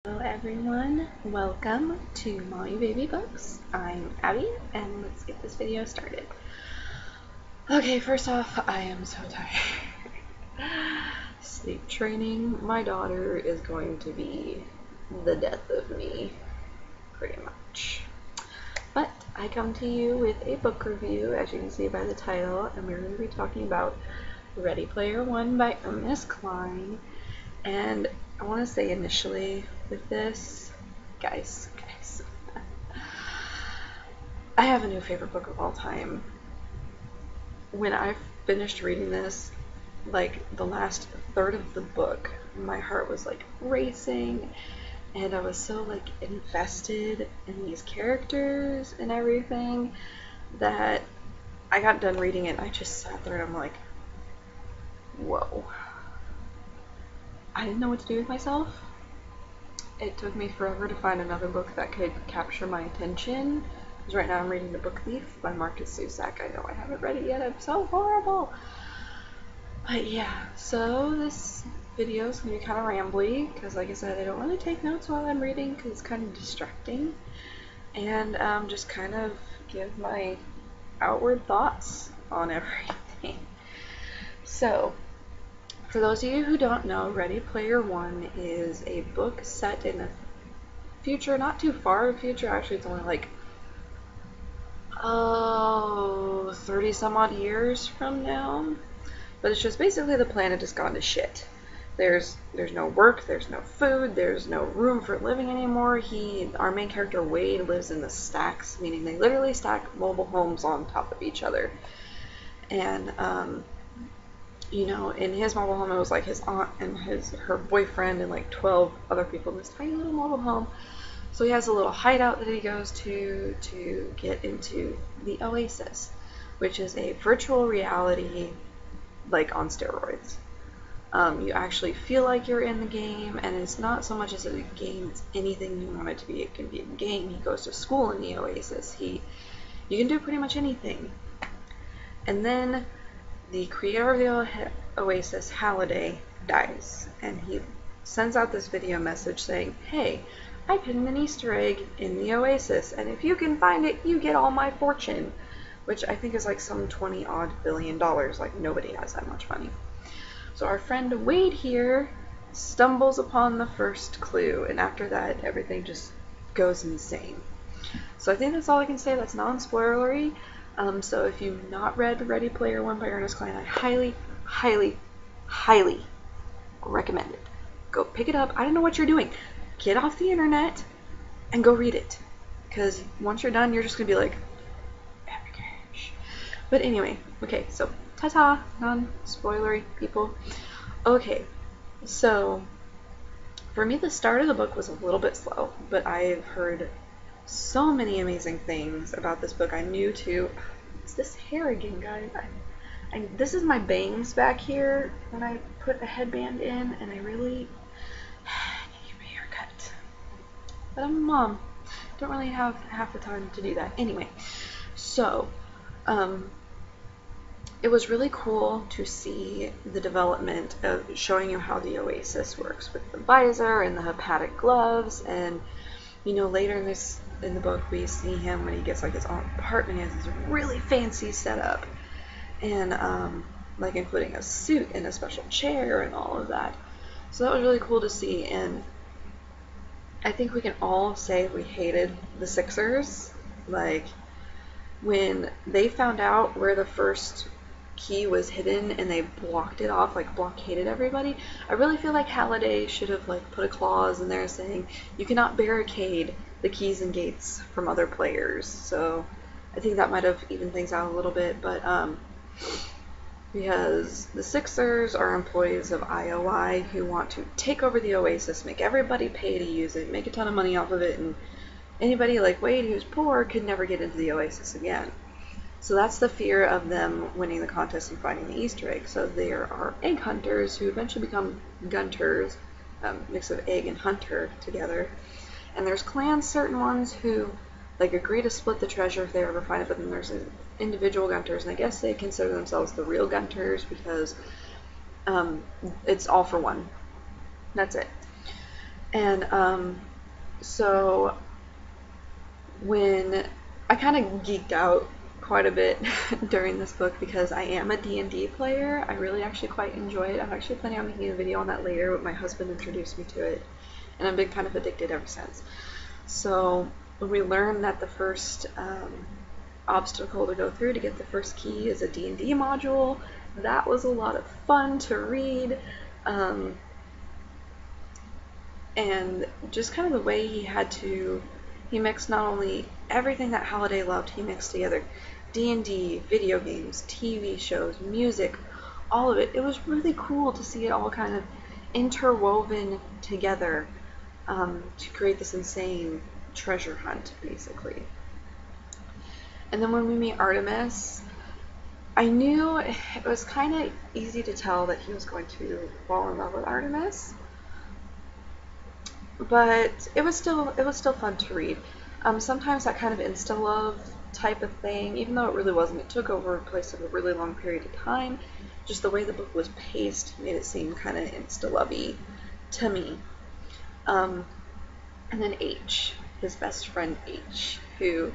Hello everyone, welcome to Mommy Baby Books. I'm Abby and let's get this video started. Okay, first off, I am so tired. Sleep training my daughter is going to be the death of me, pretty much. But I come to you with a book review, as you can see by the title, and we're going to be talking about Ready Player One by Ernest Cline. And I want to say initially with this, guys, I have a new favorite book of all time. When I finished reading this, like the last third of the book, my heart was like racing and I was so like invested in these characters and everything that I got done reading it and I just sat there and I'm like, whoa. I didn't know what to do with myself. It took me forever to find another book that could capture my attention. Because right now I'm reading The Book Thief by Marcus Zusak. I know I haven't read it yet. I'm so horrible. But yeah, so this video is going to be kind of rambly. Because like I said, I don't really take notes while I'm reading because it's kind of distracting. And just kind of give my outward thoughts on everything. So, for those of you who don't know, Ready Player One is a book set in a future, not too far in the future, actually it's only like 30 some odd years from now. But it's just basically the planet has gone to shit. There's no work, there's no food, there's no room for living anymore. Our main character Wade lives in the stacks, meaning they literally stack mobile homes on top of each other. And you know, in his mobile home, it was like his aunt and her boyfriend and like 12 other people in this tiny little mobile home. So he has a little hideout that he goes to get into the Oasis, which is a virtual reality, like on steroids. You actually feel like you're in the game, and it's not so much as a game, it's anything you want it to be. It can be a game. He goes to school in the Oasis. You can do pretty much anything. And then the creator of the Oasis, Halliday, dies, and he sends out this video message saying, hey, I hidden an Easter egg in the Oasis, and if you can find it, you get all my fortune, which I think is like some 20 odd billion dollars, like nobody has that much money. So our friend Wade here stumbles upon the first clue, and after that, everything just goes insane. So I think that's all I can say. That's non-spoilery. So if you've not read Ready Player One by Ernest Cline, I highly, highly, highly recommend it. Go pick it up. I don't know what you're doing. Get off the internet and go read it. Because once you're done, you're just going to be like, epic. But anyway, okay, so ta-ta, non-spoilery people. Okay, so for me, the start of the book was a little bit slow, but I've heard so many amazing things about this book. I knew too. It's this hair again, guys. This is my bangs back here when I put a headband in, and I really need to get my hair cut. But I'm a mom. Don't really have half the time to do that. Anyway, so it was really cool to see the development of showing you how the Oasis works with the visor and the hepatic gloves, and you know, later in the book we see him when he gets like his own apartment. He has this really fancy setup, and like including a suit and a special chair and all of that. So that was really cool to see, and I think we can all say we hated the Sixers. Like when they found out where the first key was hidden and they blocked it off, like blockaded everybody. I really feel like Halliday should have like put a clause in there saying you cannot barricade the keys and gates from other players. So I think that might have evened things out a little bit, but because the Sixers are employees of IOI who want to take over the Oasis, make everybody pay to use it, make a ton of money off of it, and anybody like Wade who's poor could never get into the Oasis again. So that's the fear of them winning the contest and finding the Easter egg. So there are egg hunters who eventually become gunters, mix of egg and hunter together. And there's clans, certain ones who like agree to split the treasure if they ever find it, but then there's individual gunters, and I guess they consider themselves the real gunters because it's all for one. That's it. And so when I kind of geeked out quite a bit during this book because I am a D&D player. I really actually quite enjoy it. I'm actually planning on making a video on that later, but my husband introduced me to it, and I've been kind of addicted ever since. So when we learned that the first obstacle to go through to get the first key is a D&D module, that was a lot of fun to read. And just kind of the way he mixed not only everything that Halliday loved, he mixed together D&D, video games, TV shows, music, all of it. It was really cool to see it all kind of interwoven together to create this insane treasure hunt, basically. And then when we meet Artemis, I knew it was kind of easy to tell that he was going to fall in love with Artemis, but it was still fun to read. Sometimes that kind of insta love type of thing, even though it really wasn't, it took over a place of a really long period of time. Just the way the book was paced made it seem kind of insta lovey to me. And then H, his best friend H, who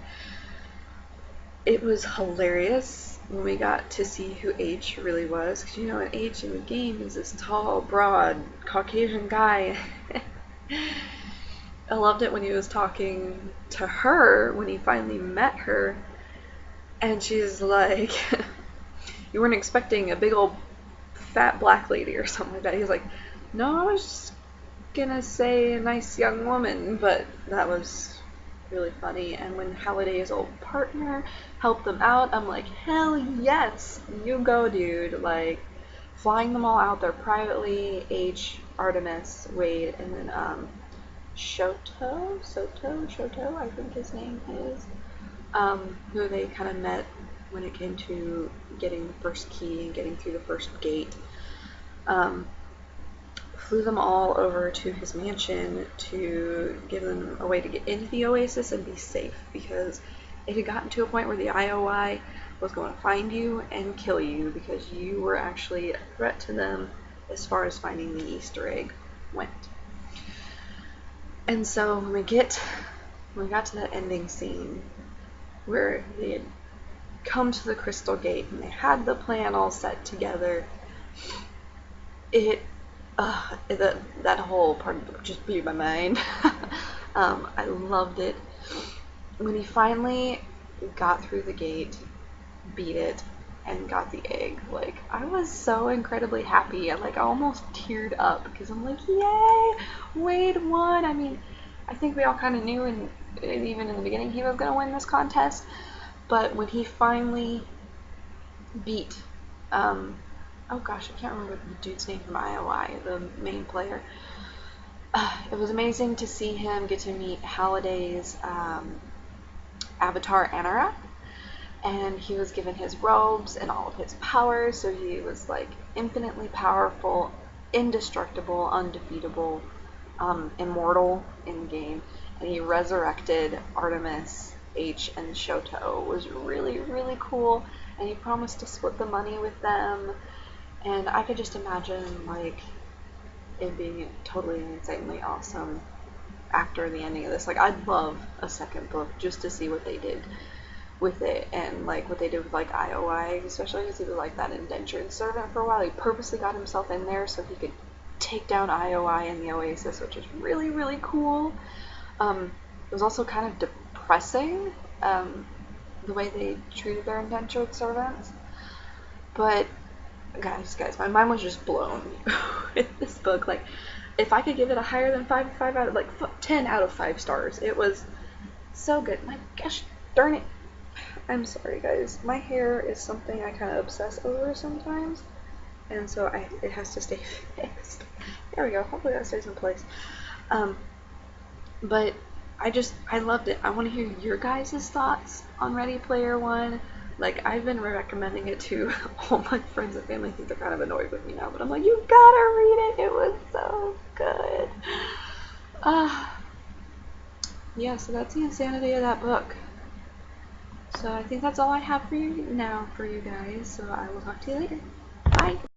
it was hilarious when we got to see who H really was, because you know, H in the game is this tall, broad, Caucasian guy. I loved it when he was talking to her when he finally met her, and she's like, you weren't expecting a big old fat black lady or something like that. He's like, no, I was just gonna say a nice young woman, but that was really funny. And when Halliday's old partner helped them out, I'm like, hell yes, you go, dude. Like, flying them all out there privately, H, Artemis, Wade, and then Shoto, I think his name is, who they kind of met when it came to getting the first key and getting through the first gate. Flew them all over to his mansion to give them a way to get into the Oasis and be safe, because it had gotten to a point where the IOI was going to find you and kill you because you were actually a threat to them as far as finding the Easter egg went. And so when we got to that ending scene where they had come to the Crystal Gate and they had the plan all set together, that whole part of the book just blew my mind. I loved it. When he finally got through the gate, beat it, and got the egg, like, I was so incredibly happy. I almost teared up because I'm like, yay, Wade won. I mean, I think we all kind of knew, and even in the beginning, he was going to win this contest. But when he finally beat, oh gosh, I can't remember the dude's name from IOI, the main player. It was amazing to see him get to meet Halliday's avatar, Anara. And he was given his robes and all of his powers, so he was like infinitely powerful, indestructible, undefeatable, immortal in the game. And he resurrected Artemis, H, and Shoto. It was really, really cool. And he promised to split the money with them. And I could just imagine like it being totally insanely awesome after the ending of this. Like, I'd love a second book just to see what they did with it, and like what they did with like IOI, especially because he was like that indentured servant for a while. He purposely got himself in there so he could take down IOI in the Oasis, which is really, really cool. It was also kind of depressing, the way they treated their indentured servants. But guys, my mind was just blown with this book. Like, if I could give it a higher than 10 out of 5 stars. It was so good. My gosh darn it. I'm sorry, guys. My hair is something I kind of obsess over sometimes, and so it has to stay fixed. There we go. Hopefully that stays in place. But I loved it. I want to hear your guys' thoughts on Ready Player One. Like, I've been recommending it to all my friends and family. I think they're kind of annoyed with me now, but I'm like, you gotta read it. It was so good. Yeah, so that's the insanity of that book. So I think that's all I have for you now for you guys. So I will talk to you later. Bye.